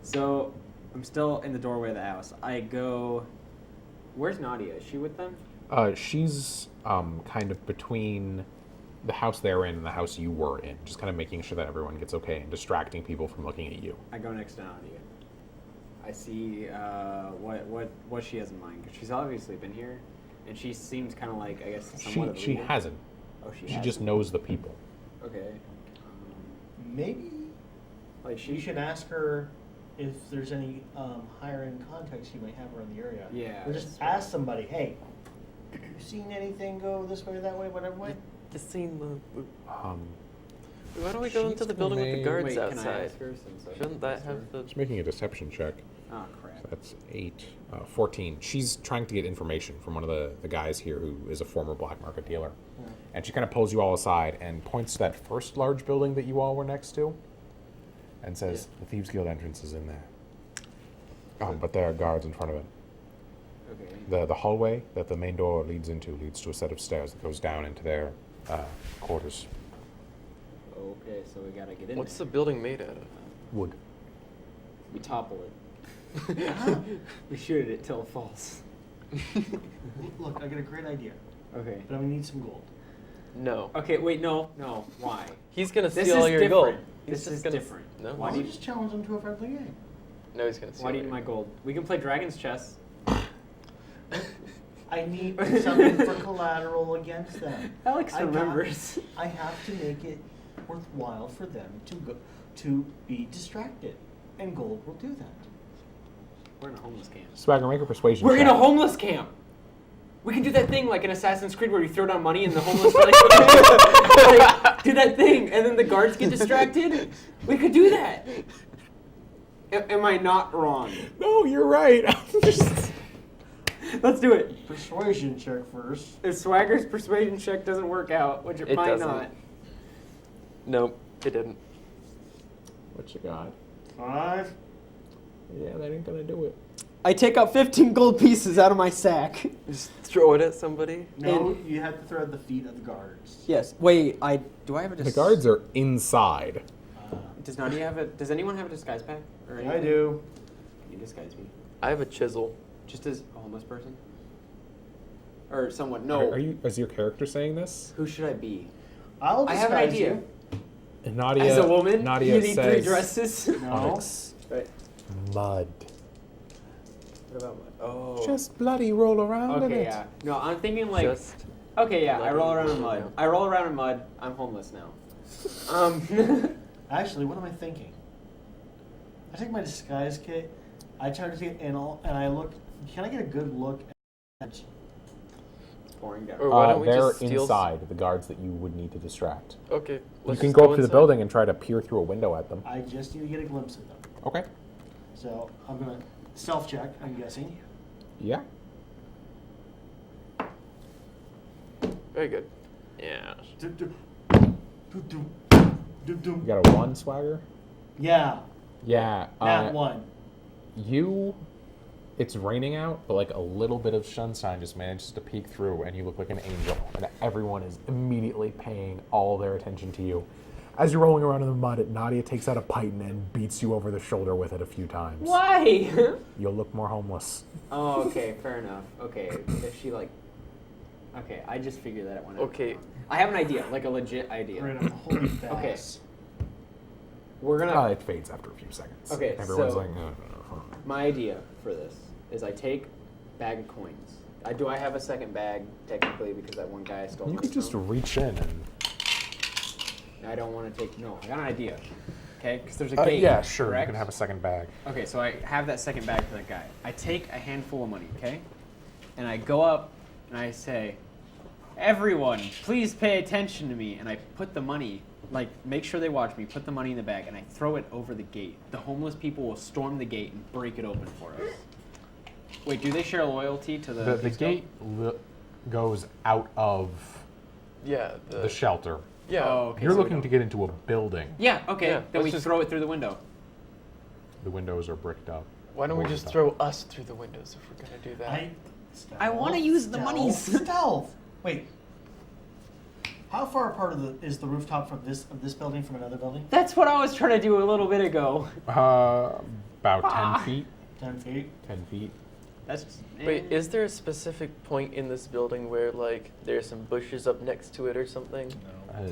So I'm still in the doorway of the house. I go. Where's Nadia? Is she with them? She's kind of between the house they're in and the house you were in, just kind of making sure that everyone gets okay and distracting people from looking at you. I go next to Nadia. I see what she has in mind because she's obviously been here, and she seems kind of like I guess somewhat of a She leader. hasn't. Oh, she She just hasn't. knows the people. Okay. Maybe Like you should ask her if there's any higher end contacts you might have around the area. Yeah, Or just that's ask somebody, hey, you seen anything go this way, that way, whatever way? Just seen the. Um, Why don't we go into She's the building with the made- guards Wait, can I outside? ask her since I Shouldn't that asked her? have the? just making a deception check. Oh crap. That's 14. She's trying to get information from one of the guys here who is a former black market dealer. Yeah. And she kind of pulls you all aside and points to that first large building that you all were next to and says, the Thieves Guild entrance is in there. But there are guards in front of it. Okay. The hallway that the main door leads to a set of stairs that goes down into their quarters. Okay, so we gotta get in What's there. the building made out of? Wood. We topple it. We shoot it till it falls. Look, I got a great idea, Okay. but I'm gonna need some gold. No. Okay, wait, no. Why? He's gonna This steal all is your different. gold. He's This just is gonna different. No. Why Why do don't you- you just challenge them to a friendly game? No, he's gonna steal. Why do you your need my gold. gold? We can play Dragon's Chess. I need something for collateral against them. Alex I got- remembers. I have to make it worthwhile for them to be distracted, and gold will do that. We're in a homeless camp. Swagger, make a persuasion We're in check. a homeless camp. We can do that thing like in Assassin's Creed where you throw down money and the homeless like, do that thing and then the guards get distracted. We could do that. Am I not wrong? No, you're right. Let's do it. Persuasion check first. If Swagger's persuasion check doesn't work out, which it, It might doesn't. not. Nope, it didn't. What you got? 5. Yeah, that ain't gonna do it. I take out 15 gold pieces out of my sack. Just throw it at somebody. No, you have to throw at the feet of the guards. Yes. Wait. Do I have a The guards are inside. Does Nadia have a? Does anyone have a disguise pack? Or I anything? do. You disguise me. I have a chisel. Just as a homeless person. Or someone. No. Are you? Is your character saying this? Who should I be? I'll I disguise have an idea. you. And Nadia. As a woman, Nadia you need 3 says, dresses. No. Onyx, Right. mud. What about oh. Just bloody roll around in Okay, it. yeah. No, I'm thinking like. Just Okay, yeah. I roll around in bloody mud. roll. I roll around in mud. I'm homeless now. Actually, what am I thinking? I take my disguise kit, I try to see it, and I look. Can I get a good look at? It's pouring down. Or why don't we they're just steal inside, the guards that you would need to distract. Okay. You let's can just go up to the inside. building and try to peer through a window at them. I just need to get a glimpse of them. Okay. So I'm gonna self check. I'm guessing. Yeah. Very good. Yeah. Do, do, do, do, do, do. You got a 1 swagger? Yeah, Yeah. that one. It's raining out, but like a little bit of sunshine just manages to peek through, and you look like an angel, and everyone is immediately paying all their attention to you. As you're rolling around in the mud, Nadia takes out a python and beats you over the shoulder with it a few times. Why? You'll look more homeless. Oh, okay, fair enough. Okay, if she like, okay, I just figured that one out. Okay. I have an idea, like a legit idea. Right, I'm holding fast. Okay. We're gonna. It fades after a few seconds. Okay, Everyone's so- like, My idea for this is I take bag of coins. Do I have a second bag technically because that one guy stole you money could just from? reach in and. I don't want to take. No, I got an idea. Okay, because there's a gate. Yeah, sure. correct? You can have a second bag. Okay, so I have that second bag for that guy. I take a handful of money, okay? And I go up and I say, everyone, please pay attention to me. And I put the money, like, make sure they watch me, put the money in the bag, and I throw it over the gate. The homeless people will storm the gate and break it open for us. Wait, do they share loyalty to the The gate goes out of Yeah. the shelter. Yeah. Oh, okay. You're so we looking don't- to get into a building. Yeah, okay. Yeah, then let's we just- throw it through the window. The windows are bricked up. Why don't we boarded just up. throw us through the windows if we're gonna do that? I wanna use the monies. Stealth. Wait. How far apart is the rooftop from this building from another building? That's what I was trying to do a little bit ago. About 10 Ah. feet. 10 feet. 10 feet. That's Wait, is there a specific point in this building where like there's some bushes up next to it or something?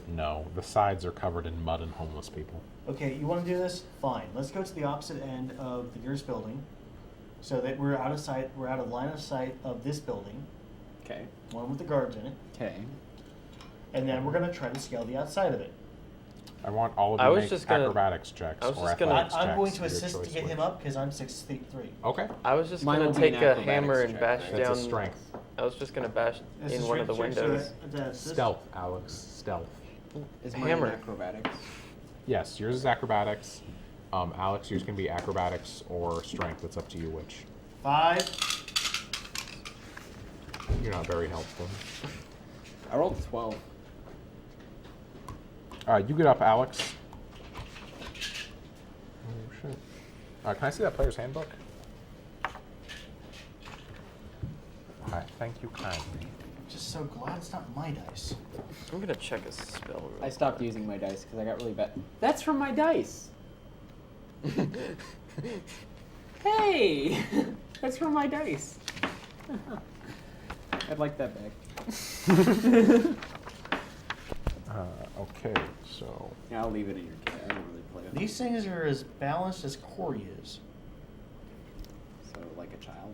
No, the sides are covered in mud and homeless people. Okay, you want to do this? Fine. Let's go to the opposite end of the Gears building, so that we're out of sight. We're out of line of sight of this building, okay. one with the guards in it, Okay. and then we're gonna try to scale the outside of it. I want all of I you to was make just gonna- acrobatics checks I was or just gonna- athletics I'm going checks, to your assist to choice get him which. up because I'm 6'3". Okay. I was just Mine gonna would be an take a acrobatics hammer and check, bash right? That's down. a strength. I was just gonna bash This in is one of the strength check, so windows. that's this. Stealth, Alex. Stealth. Is mine Hammer. acrobatics? Yes, yours is acrobatics. Alex, yours can be acrobatics or strength. It's up to you which. 5. You're not very helpful. I rolled 12. You get up, Alex. Oh, shit. Can I see that player's handbook? Thank you kindly. Just so glad it's not my dice. I'm gonna check a spell. Real I stopped using my dice because I got really bad. That's from my dice. Hey, that's from my dice. I'd like that back. Okay, so Yeah, I'll leave it in your kit. I don't really play with it. These things are as balanced as Corey is. So, like a child.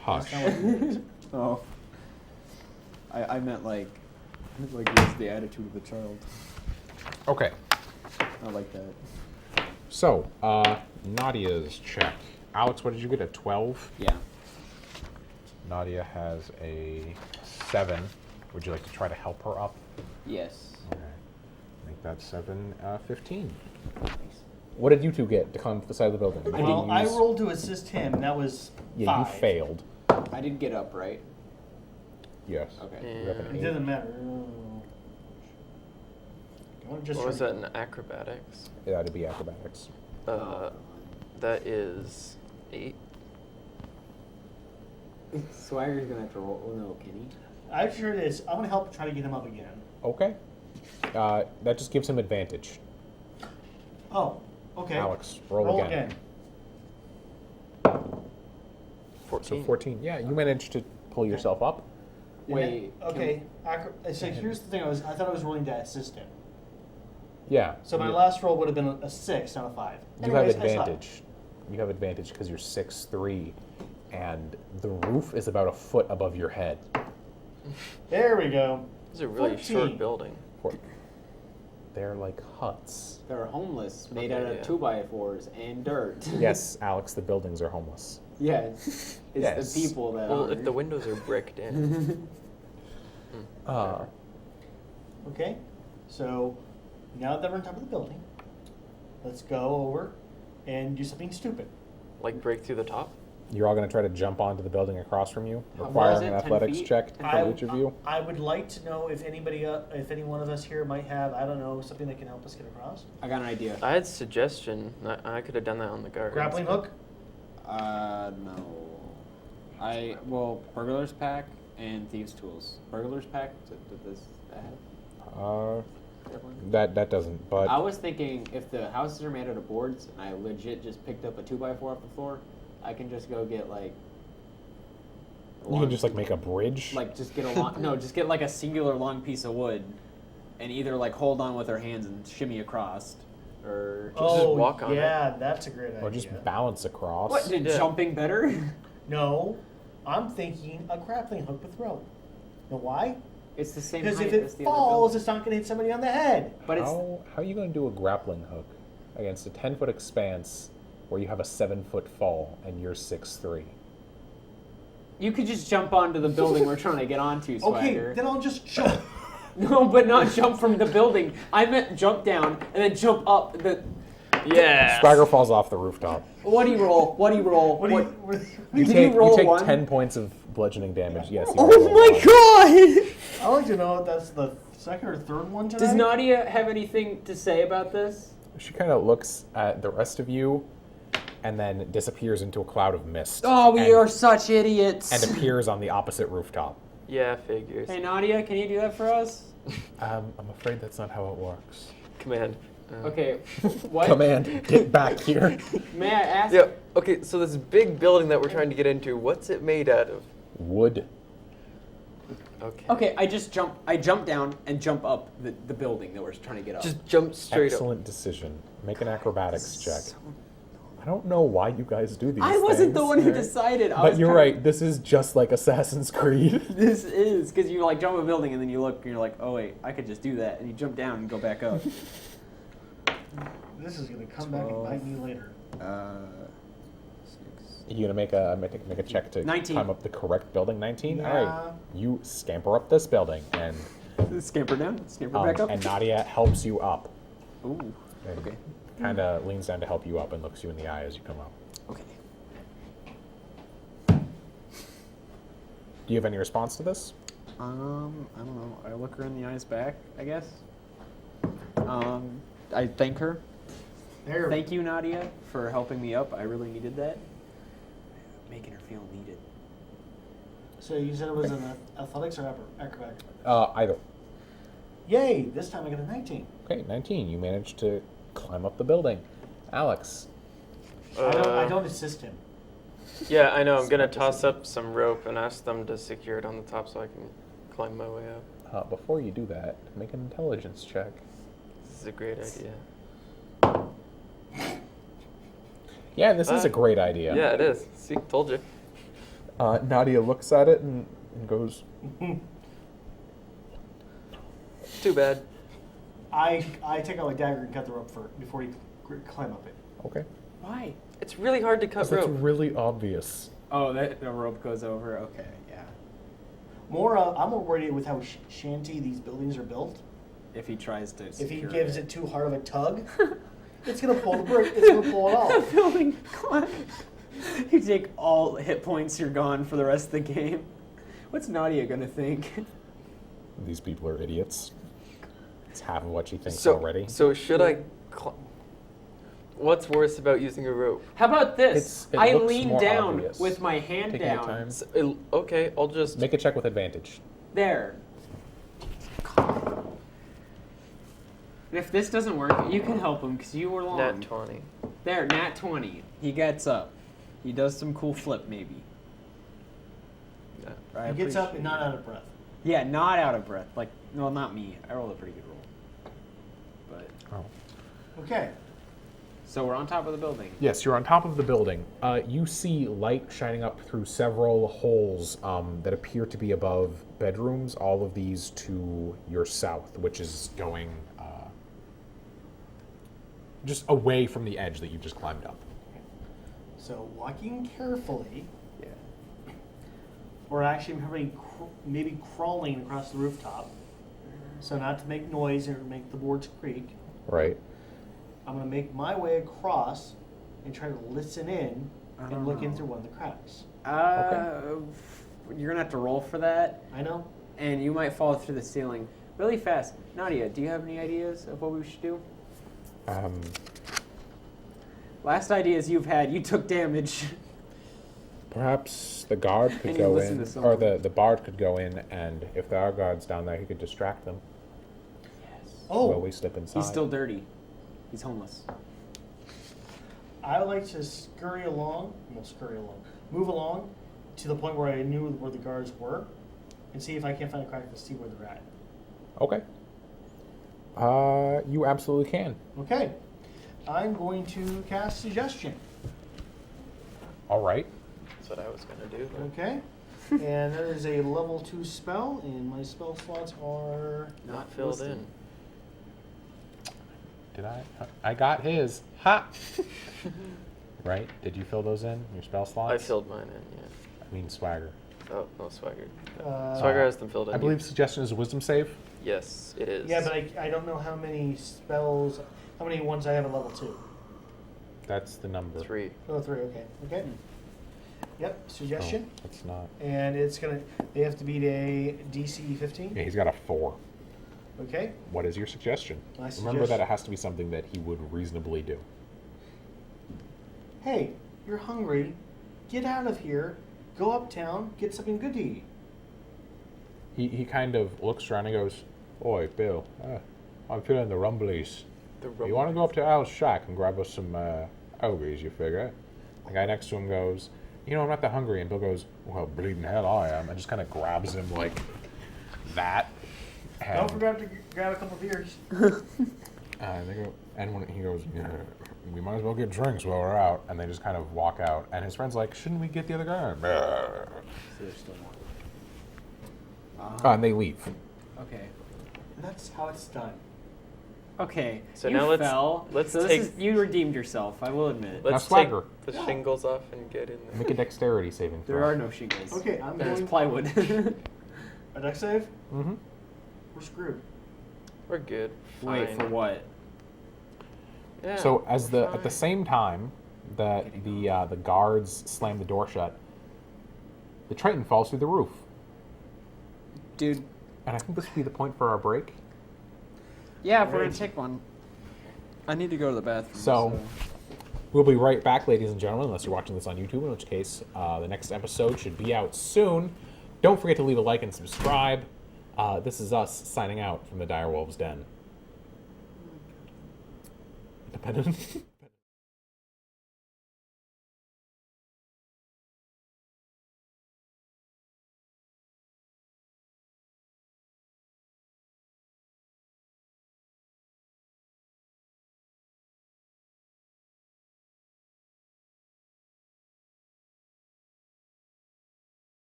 hush. That's not what it is. Oh. I meant like it's the attitude of the child. Okay, I like that. so Nadia's check. Alex, what did you get? A 12. Yeah. Nadia has a 7. Would you like to try to help her up? Yes. Okay. Make that 7, 15. Nice. What did you two get to come to the side of the building? Well, I rolled to assist him, and that was 5. Yeah, you failed. I did get up, right? Yes. Okay. You have an It 8. doesn't matter. You want to just What was that in acrobatics? That'd be acrobatics. That is 8. Swagger's gonna have to roll. Oh no, can he? I sure it is. I'm gonna help try to get him up again. Okay. That just gives him advantage. Oh, okay. Alex, roll again. 14. So 14. Yeah, you managed to pull yourself up. Wait. Okay. So here's the thing. I thought I was rolling to assist him. Yeah. So my last roll would have been a 6, not a 5. You have Anyways, I suck. advantage. You have advantage because you're 6'3", and the roof is about a foot above your head. There we go. This is a really 14. short building. They're like huts. They're homeless, made Okay, out of yeah. 2x4s and dirt. Yes, Alex, the buildings are homeless. Yeah, it's Yes. the people that Well, are. if the windows are bricked in. Okay. So now that we're on top of the building, let's go over and do something stupid. Like break through the top? You're all going to try to jump onto the building across from you, How requiring far is an it? 10 athletics feet? check from each of you. I would like to know if if any one of us here might have, I don't know, something that can help us get across. I got an idea. I had suggestion. I could have done that on the guard. Grappling hook. No. Burglar's pack and thieves' tools. Burglar's pack. Did this have? That doesn't, but I was thinking if the houses are made out of boards and I legit just picked up a 2x4 off the floor, I can just go get like. you can just like make a bridge. just get a long just get like a singular long piece of wood, and either like hold on with our hands and shimmy across, or just walk on it. Yeah, that's a great idea. or just balance across. what? Did Yeah. jumping better? No, I'm thinking a grappling hook with rope. Know why? It's the same Because height if it as the other falls, building. it's not going to hit somebody on the head. But it's How are you going to do a grappling hook against a 10-foot expanse where you have a 7-foot fall and you're 6'3"? you could just jump onto the building we're trying to get onto, Swagger. Okay, then I'll just jump. No, but not jump from the building. I meant jump down and then jump up the. Yeah. Swagger falls off the rooftop. What do you roll? What do you roll? What do you? Did you roll take one? 10 points of bludgeoning damage. Yes. you roll Oh my one. god! I'd like to know if that's the second or third one tonight. Does Nadia have anything to say about this? She kind of looks at the rest of you and then disappears into a cloud of mist. Oh, we and, are such idiots. And appears on the opposite rooftop. Yeah, figures. Hey Nadia, can you do that for us? I'm afraid that's not how it works. Command. Okay. What? Command, get back here. May I ask? Yeah. Okay. So this big building that we're trying to get into, what's it made out of? Wood. Okay. Okay, I jump down and jump up the building that we're trying to get up. Just jump straight Excellent decision. Make an acrobatics check. I don't know why you guys do these I wasn't the things. one who decided. I But was you're trying- right, this is just like Assassin's Creed. This is because you like jump a building and then you look and you're like, oh wait, I could just do that, and you jump down and go back up. This is going to come back and bite me later. You gonna make a check to 19. climb up the correct building? 19. All Yeah. right. You scamper up this building, and Scamper down, scamper back up. and Nadia helps you up. Ooh. And Okay. Kind of leans down to help you up and looks you in the eye as you come up. Okay. Do you have any response to this? I don't know. I look her in the eyes back, I guess. I thank her. There. Thank you, Nadia, for helping me up. I really needed that. Making her feel needed. So you said it was an athletics or acrobatics? Either. Yay! This time I got a 19. Okay, 19. You managed to climb up the building. Alex, I don't assist him. Yeah, I know. I'm gonna toss up some rope and ask them to secure it on the top so I can climb my way up. before you do that, make an intelligence check. This is a great idea. Yeah, this is a great idea. Yeah, it is. See, told you. Nadia looks at it and goes, Too bad. I take out my dagger and cut the rope before you climb up it. okay. Why? It's really hard to cut That's rope. really obvious. Oh, that the rope goes over. Okay, yeah. I'm more worried with how shanty these buildings are built. If he tries to. If he secure gives it too hard of a tug, it's gonna pull the brick. It's gonna pull it off. building climb. You take all hit points, you're gone for the rest of the game. What's Nadia gonna think? These people are idiots. It's half of what she thinks So already. So should I? What's worse about using a rope? How about this? It I looks lean more down obvious. with my hand Taking your down. time. Okay, I'll just. Make a check with advantage. There. If this doesn't work, you can help him because you were long. Nat 20. There, nat 20. He gets up. He does some cool flip, maybe. Yeah. I He gets up appreciate and not it. out of breath. Yeah, not out of breath. Like, well, not me. I rolled a pretty good roll. But Oh. Okay. so we're on top of the building. Yes, you're on top of the building. You see light shining up through several holes that appear to be above bedrooms, all of these to your south, which is going just away from the edge that you just climbed up. So walking carefully, Yeah. or actually maybe crawling across the rooftop, so not to make noise or make the boards creak. Right. I'm going to make my way across and try to listen in I and don't look in know. through one of the cracks. You're gonna have to roll for that, I know. and you might fall through the ceiling really fast. Nadia, do you have any ideas of what we should do? Last ideas you've had, you took damage. Perhaps the guard could And you go listen in, to or someone. the bard could go in, and if there are guards down there, he could distract them Oh, while we slip inside. He's still dirty. He's homeless. I would like to move along to the point where I knew where the guards were and see if I can find a crack to see where they're at. Okay. You absolutely can. Okay. I'm going to cast Suggestion. All right. That's what I was gonna do. but- Okay. And that is a level 2 spell, and my spell slots are Not filled listed. in. Did I got his. Ha! Right? Did you fill those in? Your spell slots? I filled mine in. Yeah. I mean, swagger. Oh no, Swagger. Uh, Swagger has them filled in. I believe suggestion is a wisdom save. Yes, it is. Yeah, but I don't know how many spells, how many ones I have at level 2. That's the number. 3. Oh, 3, okay. Okay. Yep, Oh, Suggestion. that's not. And they have to beat a DC 15. Yeah, he's got a 4. Okay. What is your suggestion? My Remember that suggestion- it has to be something that he would reasonably do. Hey, you're hungry. Get out of here. Go uptown. Get something good to eat. He kind of looks around and goes, "Oi, Bill, I'm feeling the rumblies. The You want to go up to Al's shack and grab us some ogres, you figure?" The guy next to him goes, "I'm not that hungry." And Bill goes, "Well, bleeding hell I am." And just kind of grabs him like that. Don't And, forget to grab a couple beers. they go, and when he goes, "Yeah, we might as well get drinks while we're out." And they just kind of walk out. And his friend's like, "Shouldn't we get the other guy?" So there's still more. And they leave. Okay. That's how it's done. Okay. So you now let's- fell. let's so take- you redeemed yourself. I will admit. Let's Swagger. take the shingles off and get in there. Make a dexterity saving throw. There are no shingles. Okay, I'm There's going. plywood. A dex save? Mm-hmm. We're screwed. We're good. Wait, Fine. for what? Yeah, So at the fine. same time that the guards slam the door shut, the Triton falls through the roof. Dude. And I think this would be the point for our break. Yeah, if we're Great. gonna take one. I need to go to the bathroom. So- We'll be right back, ladies and gentlemen, unless you're watching this on YouTube, in which case the next episode should be out soon. Don't forget to leave a like and subscribe. This is us signing out from the Direwolves Den. Independent.